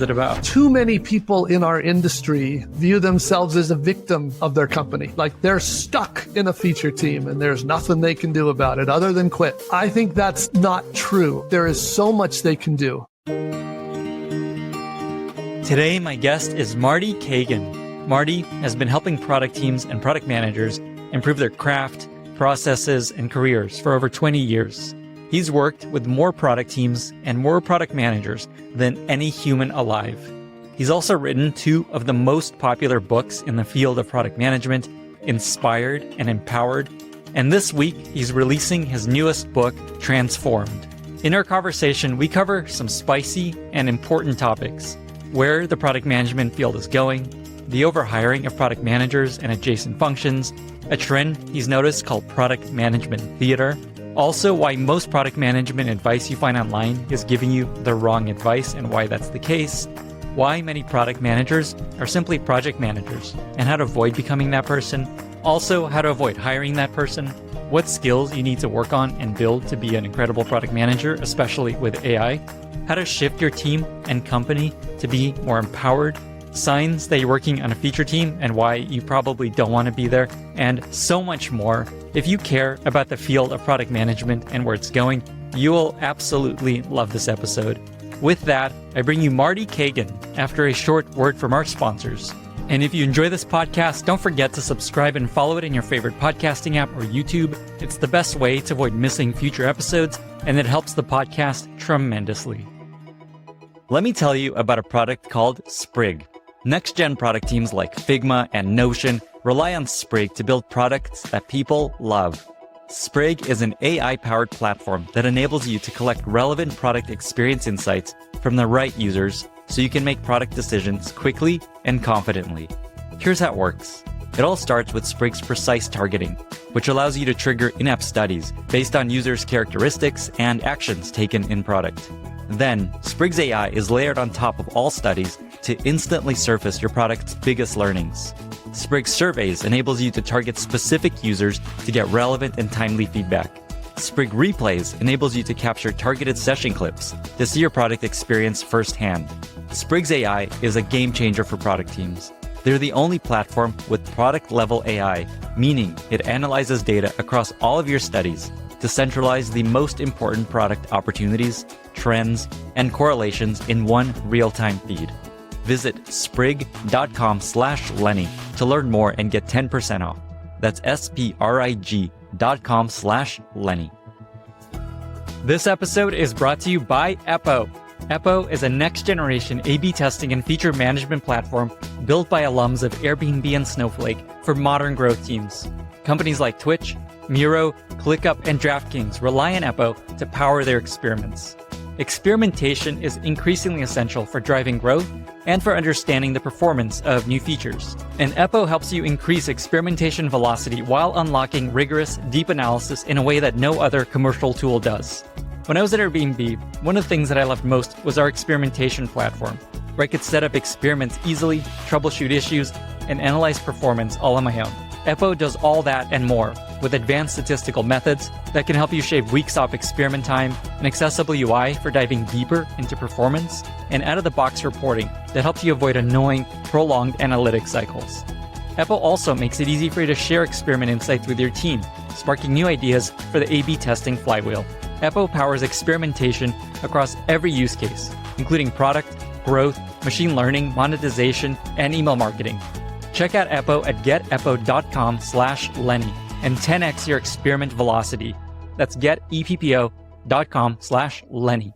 it about? Too many people in our industry view themselves as a victim of their company. Like they're stuck in a feature team and there's nothing they can do about it other than quit. I think that's not true. There is so much they can do. Today, my guest is Marty Cagan. Marty has been helping product teams and product managers improve their craft, processes, and careers for over 20 years. He's worked with more product teams and more product managers than any human alive. He's also written two of the most popular books in the field of product management, Inspired and Empowered. And this week, he's releasing his newest book, Transformed. In our conversation, we cover some spicy and important topics: where the product management field is going, the overhiring of product managers and adjacent functions, a trend he's noticed called product management theater, also why most product management advice you find online is giving you the wrong advice and why that's the case, why many product managers are simply project managers and how to avoid becoming that person, also how to avoid hiring that person, what skills you need to work on and build to be an incredible product manager, especially with AI, how to shift your team and company to be more empowered, signs that you're working on a feature team and why you probably don't want to be there, and so much more. If you care about the field of product management and where it's going, you will absolutely love this episode. With that, I bring you Marty Cagan after a short word from our sponsors. And if you enjoy this podcast, don't forget to subscribe and follow it in your favorite podcasting app or YouTube. It's the best way to avoid missing future episodes, and it helps the podcast tremendously. Let me tell you about a product called Sprig. Next-gen product teams like Figma and Notion rely on Sprig to build products that people love. Sprig is an AI-powered platform that enables you to collect relevant product experience insights from the right users so you can make product decisions quickly and confidently. Here's how it works. It all starts with Sprig's precise targeting, which allows you to trigger in-app studies based on users' characteristics and actions taken in product. Then, Sprig's AI is layered on top of all studies to instantly surface your product's biggest learnings. Sprig Surveys enables you to target specific users to get relevant and timely feedback. Sprig Replays enables you to capture targeted session clips to see your product experience firsthand. Sprig's AI is a game changer for product teams. They're the only platform with product-level AI, meaning it analyzes data across all of your studies to centralize the most important product opportunities, trends, and correlations in one real-time feed. Visit sprig.com/Lenny to learn more and get 10% off. That's sprig.com/Lenny. This episode is brought to you by Eppo. Eppo is a next-generation A/B testing and feature management platform built by alums of Airbnb and Snowflake for modern growth teams. Companies like Twitch, Miro, ClickUp, and DraftKings rely on Eppo to power their experiments. Experimentation is increasingly essential for driving growth and for understanding the performance of new features. And Eppo helps you increase experimentation velocity while unlocking rigorous, deep analysis in a way that no other commercial tool does. When I was at Airbnb, one of the things that I loved most was our experimentation platform, where I could set up experiments easily, troubleshoot issues, and analyze performance all on my own. Eppo does all that and more, with advanced statistical methods that can help you shave weeks off experiment time, an accessible UI for diving deeper into performance, and out-of-the-box reporting that helps you avoid annoying, prolonged analytics cycles. Eppo also makes it easy for you to share experiment insights with your team, sparking new ideas for the A/B testing flywheel. Eppo powers experimentation across every use case, including product, growth, machine learning, monetization, and email marketing. Check out Eppo at geteppo.com/Lenny and 10x your experiment velocity. That's geteppo.com/Lenny.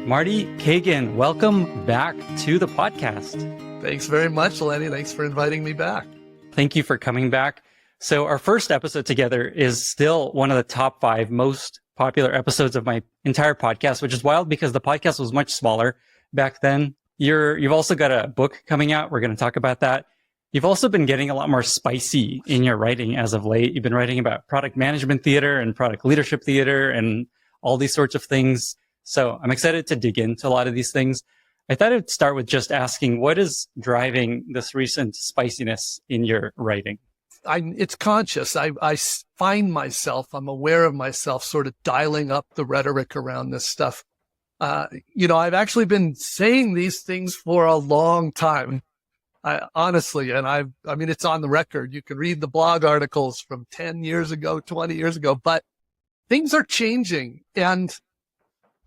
Marty Cagan, welcome back to the podcast. Thanks very much, Lenny. Thanks for inviting me back. Thank you for coming back. So our first episode together is still one of the top 5 most popular episodes of my entire podcast, which is wild because the podcast was much smaller back then. You've also got a book coming out. We're going to talk about that. You've also been getting a lot more spicy in your writing as of late. You've been writing about product management theater and product leadership theater and all these sorts of things. So I'm excited to dig into a lot of these things. I thought I'd start with just asking, what is driving this recent spiciness in your writing? It's conscious. I find myself, I'm aware of myself sort of dialing up the rhetoric around this stuff. I've actually been saying these things for a long time. Honestly, and I mean, it's on the record. You can read the blog articles from 10 years ago, 20 years ago, but things are changing. And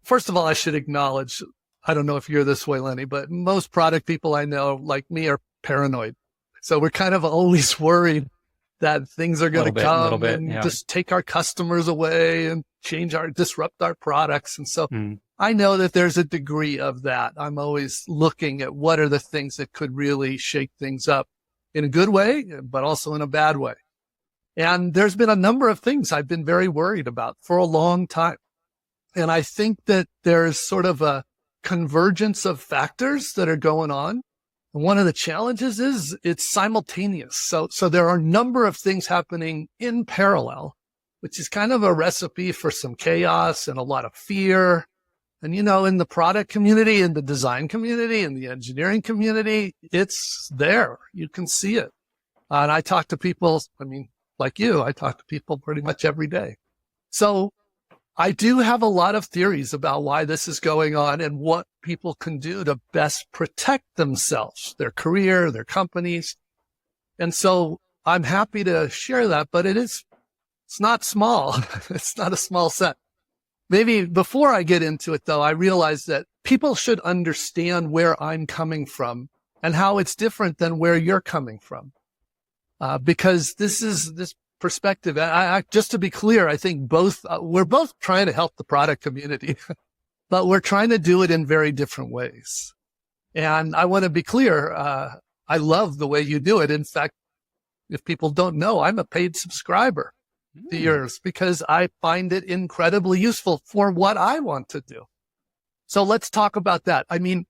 first of all, I should acknowledge, I don't know if you're this way, Lenny, but most product people I know, like me, are paranoid. So we're kind of always worried that things are going to come and just take our customers away and disrupt our products. And so I know that there's a degree of that. I'm always looking at what are the things that could really shake things up in a good way, but also in a bad way. And there's been a number of things I've been very worried about for a long time. And I think that there's sort of a convergence of factors that are going on. And one of the challenges is it's simultaneous. So there are a number of things happening in parallel, which is kind of a recipe for some chaos and a lot of fear. And, in the product community, in the design community, in the engineering community, it's there. You can see it. And I talk to people, like you, I talk to people pretty much every day. So I do have a lot of theories about why this is going on and what people can do to best protect themselves, their career, their companies. And so I'm happy to share that, but it's not small. It's not a small set. Maybe before I get into it, though, I realize that people should understand where I'm coming from and how it's different than where you're coming from. Because this perspective, just to be clear, I think we're both trying to help the product community, but we're trying to do it in very different ways. And I want to be clear. I love the way you do it. In fact, if people don't know, I'm a paid subscriber to yours because I find it incredibly useful for what I want to do. So let's talk about that. I mean,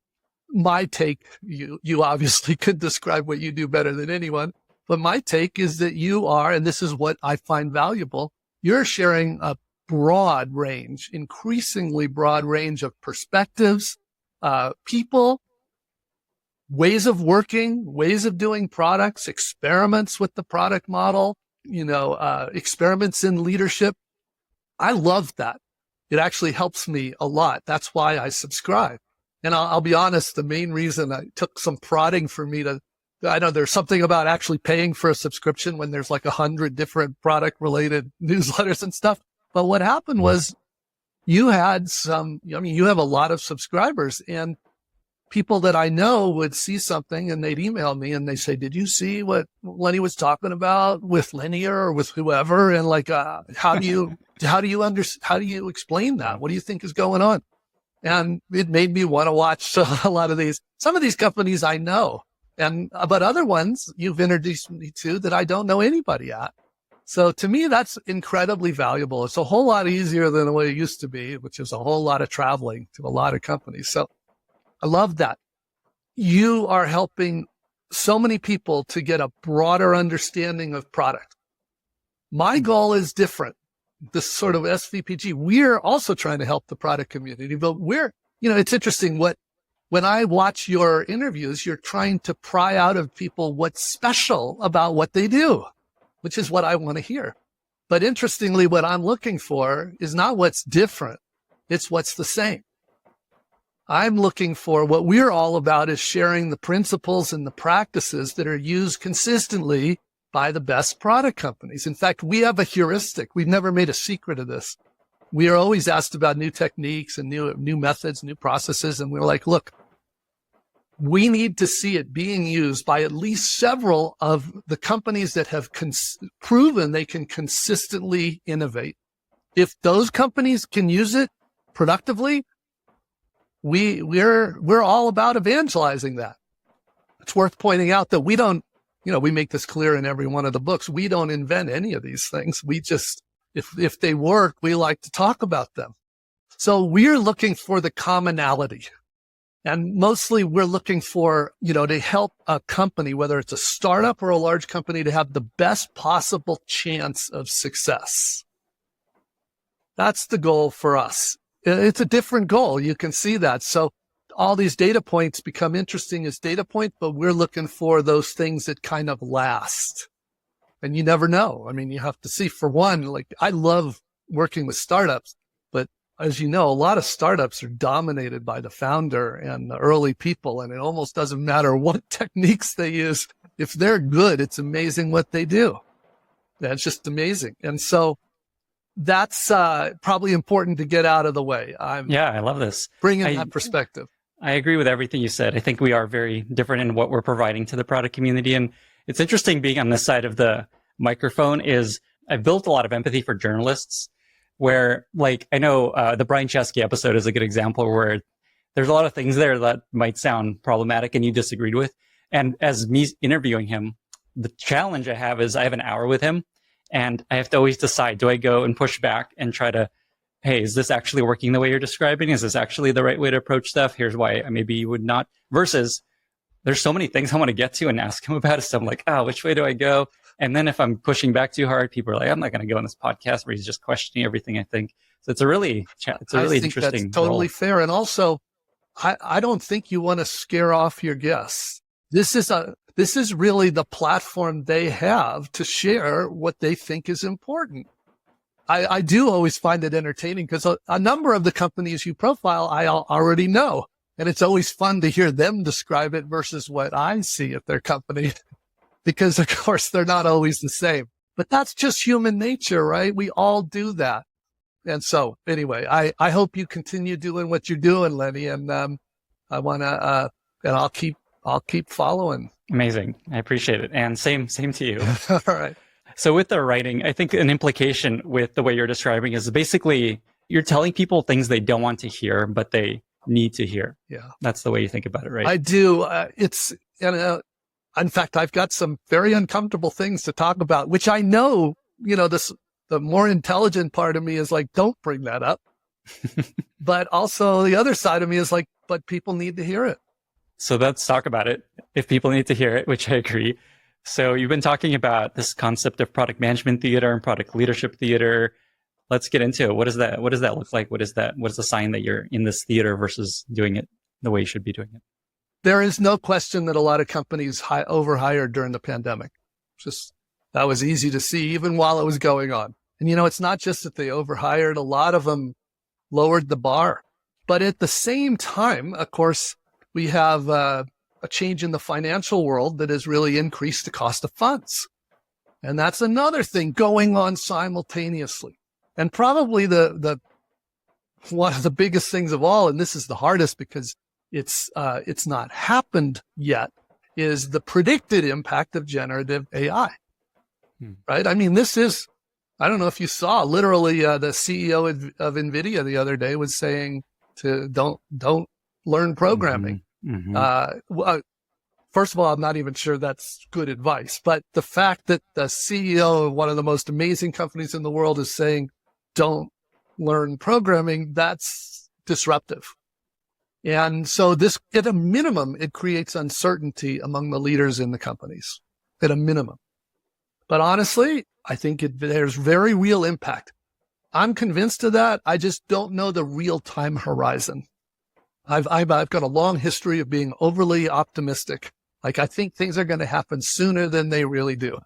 my take, you obviously could describe what you do better than anyone, but my take is that you are, and this is what I find valuable, you're sharing a broad range, increasingly broad range of perspectives, people, ways of working, ways of doing products, experiments with the product model, experiments in leadership. I love that. It actually helps me a lot. That's why I subscribe. And I'll be honest, the main reason I took some prodding for me I know there's something about actually paying for a subscription when there's like 100 different product related newsletters and stuff. But what happened was you had you have a lot of subscribers, and people that I know would see something and they'd email me and they say, did you see what Lenny was talking about with Linear or with whoever? And how do you explain that? What do you think is going on? And it made me want to watch a lot of these. Some of these companies I know, but other ones you've introduced me to that I don't know anybody at. So to me, that's incredibly valuable. It's a whole lot easier than the way it used to be, which is a whole lot of traveling to a lot of companies. So I love that. You are helping so many people to get a broader understanding of product. My goal is different. This sort of SVPG, we're also trying to help the product community, but it's interesting when I watch your interviews, you're trying to pry out of people what's special about what they do, which is what I want to hear. But interestingly, what I'm looking for is not what's different. It's what's the same. I'm looking for what we're all about is sharing the principles and the practices that are used consistently by the best product companies. In fact, we have a heuristic. We've never made a secret of this. We are always asked about new techniques and new methods, new processes. And we're like, look, we need to see it being used by at least several of the companies that have proven they can consistently innovate. If those companies can use it productively, we're all about evangelizing that. It's worth pointing out that we don't, we make this clear in every one of the books. We don't invent any of these things. We just, if they work, we like to talk about them. So we're looking for the commonality. And mostly we're looking for, to help a company, whether it's a startup or a large company, to have the best possible chance of success. That's the goal for us. It's a different goal. You can see that. So all these data points become interesting as data points, but we're looking for those things that kind of last. And you never know. I mean, you have to see, for one, I love working with startups, but as you know, a lot of startups are dominated by the founder and the early people, and it almost doesn't matter what techniques they use. If they're good, it's amazing what they do. That's just amazing. And so that's probably important to get out of the way. I love this. Bringing that perspective. I agree with everything you said. I think we are very different in what we're providing to the product community. And it's interesting being on this side of the microphone is I've built a lot of empathy for journalists where, like, I know the Brian Chesky episode is a good example where there's a lot of things there that might sound problematic and you disagreed with. And as me interviewing him, the challenge I have is I have an hour with him and I have to always decide, do I go and push back and try to, hey, is this actually working the way you're describing? Is this actually the right way to approach stuff? Here's why maybe you would not. Versus there's so many things I want to get to and ask him about it. So I'm like, which way do I go? And then if I'm pushing back too hard, people are like, I'm not going to go on this podcast where he's just questioning everything I think. So it's a really interesting that's totally fair. And also, I don't think you want to scare off your guests. This is really the platform they have to share what they think is important. I do always find it entertaining because a number of the companies you profile, I already know. And it's always fun to hear them describe it versus what I see at their company. Because, of course, they're not always the same. But that's just human nature, right? We all do that. And so, anyway, I hope you continue doing what you're doing, Lenny. And I want to, and I'll keep following. Amazing. I appreciate it. And same to you. All right. So with the writing, I think an implication with the way you're describing is basically you're telling people things they don't want to hear, but they need to hear. Yeah. That's the way you think about it, right? I do. In fact, I've got some very uncomfortable things to talk about, which I know, the more intelligent part of me is like, don't bring that up. But also the other side of me is like, but people need to hear it. So let's talk about it. If people need to hear it, which I agree. So you've been talking about this concept of product management theater and product leadership theater. Let's get into it. What does that look like? What is the sign that you're in this theater versus doing it the way you should be doing it? There is no question that a lot of companies overhired during the pandemic. That was easy to see even while it was going on. And, it's not just that they overhired. A lot of them lowered the bar. But at the same time, of course, we have a change in the financial world that has really increased the cost of funds. And that's another thing going on simultaneously. And probably the one of the biggest things of all, and this is the hardest because it's not happened yet, is the predicted impact of generative AI. Right? I mean, I don't know if you saw, literally the CEO of NVIDIA the other day was saying to don't learn programming. First of all, I'm not even sure that's good advice, but the fact that the CEO of one of the most amazing companies in the world is saying, don't learn programming, that's disruptive. And so this, at a minimum, it creates uncertainty among the leaders in the companies, at a minimum. But honestly, I think there's very real impact. I'm convinced of that. I just don't know the real time horizon. I've got a long history of being overly optimistic. Like, I think things are going to happen sooner than they really do.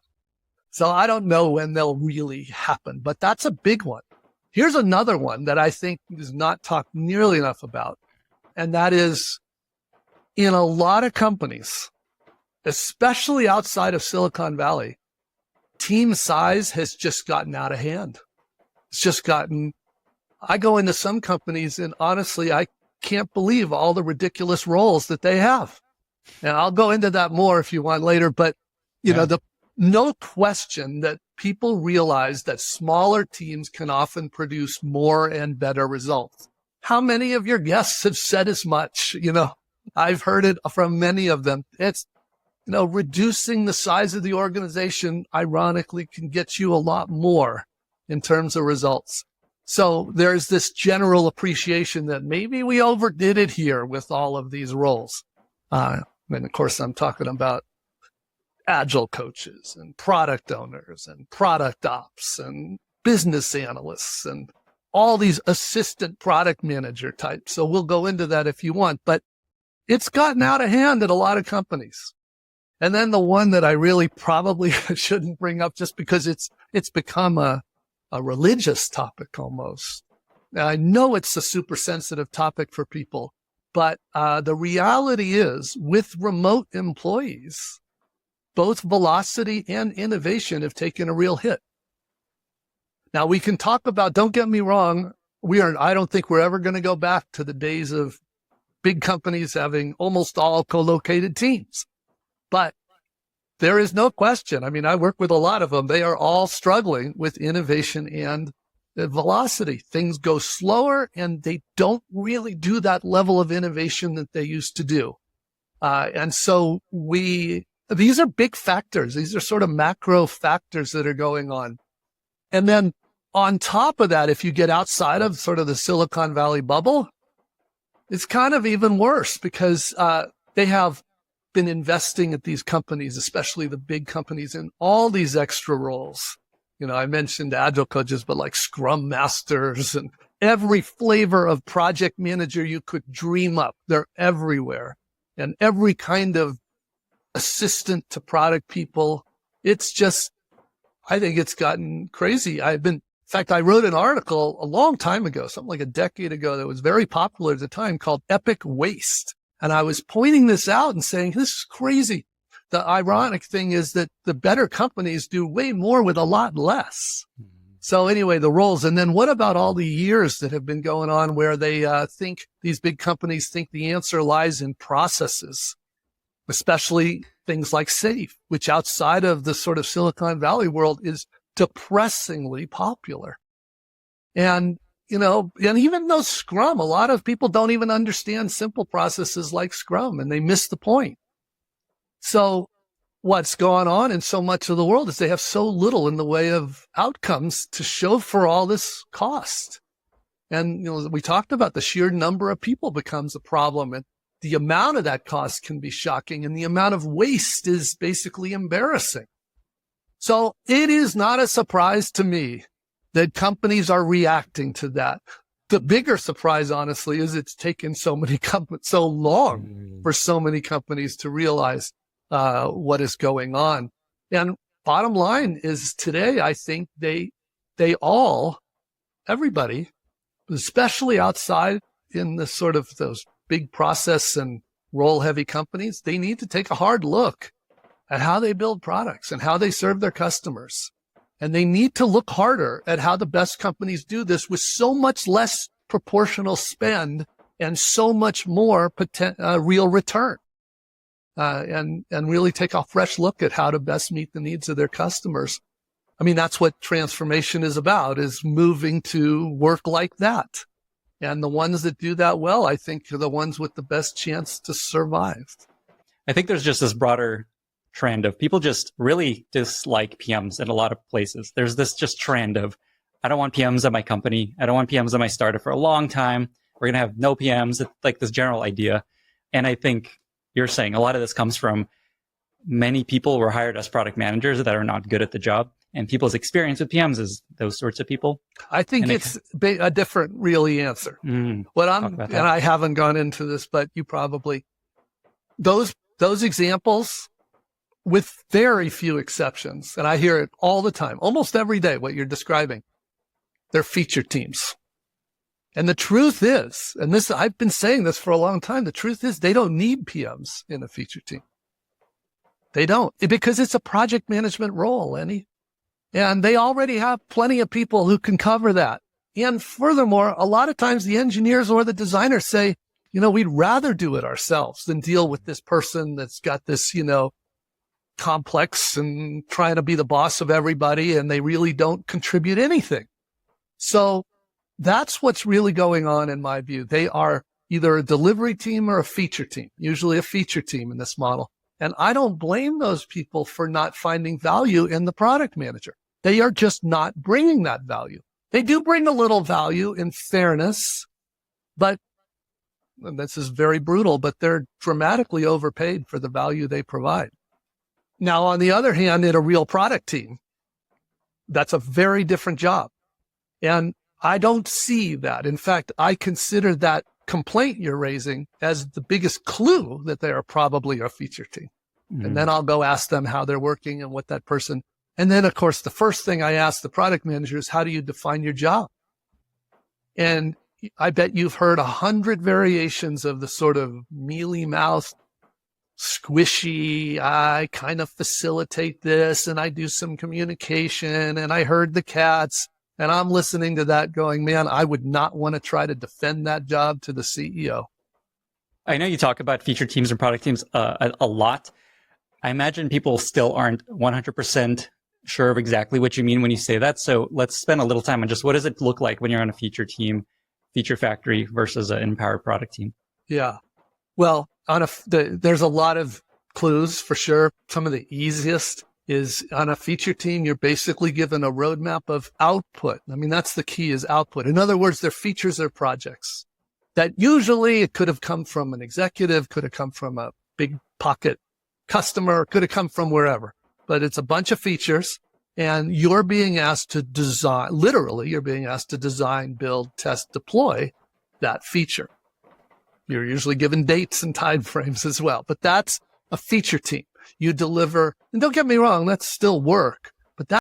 So I don't know when they'll really happen, but that's a big one. Here's another one that I think is not talked nearly enough about. And that is, in a lot of companies, especially outside of Silicon Valley, team size has just gotten out of hand. I go into some companies and honestly, I can't believe all the ridiculous roles that they have. And I'll go into that more if you want later, but no question that people realize that smaller teams can often produce more and better results. How many of your guests have said as much? I've heard it from many of them. It's, reducing the size of the organization, ironically, can get you a lot more in terms of results. So there's this general appreciation that maybe we overdid it here with all of these roles. And of course, I'm talking about agile coaches and product owners and product ops and business analysts and all these assistant product manager types. So we'll go into that if you want, but it's gotten out of hand at a lot of companies. And then the one that I really probably shouldn't bring up just because it's become a religious topic almost. I know it's a super sensitive topic for people, but the reality is with remote employees, both velocity and innovation have taken a real hit. Now we can talk about, don't get me wrong, I don't think we're ever going to go back to the days of big companies having almost all co-located teams. But there is no question. I mean, I work with a lot of them. They are all struggling with innovation and velocity. Things go slower and they don't really do that level of innovation that they used to do. And so these are big factors. These are sort of macro factors that are going on. And then on top of that, if you get outside of sort of the Silicon Valley bubble, it's kind of even worse because they have been investing at these companies, especially the big companies, in all these extra roles. You know, I mentioned agile coaches, but like scrum masters and every flavor of project manager you could dream up. They're everywhere. And every kind of assistant to product people. It's just, I think it's gotten crazy. In fact, I wrote an article a long time ago, something like a decade ago, that was very popular at the time called Epic Waste. And I was pointing this out and saying, this is crazy. The ironic thing is that the better companies do way more with a lot less. So anyway, the roles. And then what about all the years that have been going on where they think these big companies think the answer lies in processes, especially things like SAFe, which outside of the sort of Silicon Valley world is depressingly popular. And, you know, and even though Scrum, a lot of people don't even understand simple processes like Scrum and they miss the point. So what's going on in so much of the world is they have so little in the way of outcomes to show for all this cost. And, you know, we talked about the sheer number of people becomes a problem, and the amount of that cost can be shocking, and the amount of waste is basically embarrassing. So it is not a surprise to me that companies are reacting to that. The bigger surprise, honestly, is it's taken so long for so many companies to realize what is going on. And bottom line is today, I think everybody, especially outside in the sort of those big process and role heavy companies, they need to take a hard look at how they build products and how they serve their customers. And they need to look harder at how the best companies do this with so much less proportional spend and so much more real return. And really take a fresh look at how to best meet the needs of their customers. I mean, that's what transformation is about, is moving to work like that. And the ones that do that well, I think, are the ones with the best chance to survive. I think there's just this broader trend of people just really dislike PMs in a lot of places. There's this just trend of, I don't want PMs at my company. I don't want PMs at my startup for a long time. We're going to have no PMs. It's like this general idea. And I think you're saying a lot of this comes from many people were hired as product managers that are not good at the job, and people's experience with PMs is those sorts of people. I think it's a different really answer. And I haven't gone into this, but you probably, those examples with very few exceptions, and I hear it all the time, almost every day, what you're describing, they're feature teams. And the truth is, and this, I've been saying this for a long time, the truth is they don't need PMs in a feature team. They don't, because it's a project management role, Lenny. And they already have plenty of people who can cover that. And furthermore, a lot of times the engineers or the designers say, you know, we'd rather do it ourselves than deal with this person that's got this, you know, complex and trying to be the boss of everybody, and they really don't contribute anything. So that's what's really going on in my view. They are either a delivery team or a feature team, usually a feature team in this model. And I don't blame those people for not finding value in the product manager. They are just not bringing that value. They do bring a little value in fairness, but, and this is very brutal, but they're dramatically overpaid for the value they provide. Now, on the other hand, in a real product team, that's a very different job. And I don't see that. In fact, I consider that complaint you're raising as the biggest clue that they are probably a feature team. And then I'll go ask them how they're working and what that person. And then, of course, the first thing I ask the product manager is, how do you define your job? And I bet you've heard 100 variations of the sort of mealy-mouthed, squishy, I kind of facilitate this and I do some communication and I herd the cats. And I'm listening to that going, man, I would not want to try to defend that job to the CEO. I know you talk about feature teams and product teams a lot. I imagine people still aren't 100% sure of exactly what you mean when you say that. So let's spend a little time on just what does it look like when you're on a feature team, feature factory versus an empowered product team? Yeah. Well, there's a lot of clues for sure. Some of the easiest is on a feature team, you're basically given a roadmap of output. I mean, that's the key, is output. In other words, they're features or projects that usually it could have come from an executive, could have come from a big pocket customer, could have come from wherever, but it's a bunch of features and you're being asked to design, literally, you're being asked to design, build, test, deploy that feature. You're usually given dates and time frames as well, but that's a feature team. You deliver, and don't get me wrong, that's still work,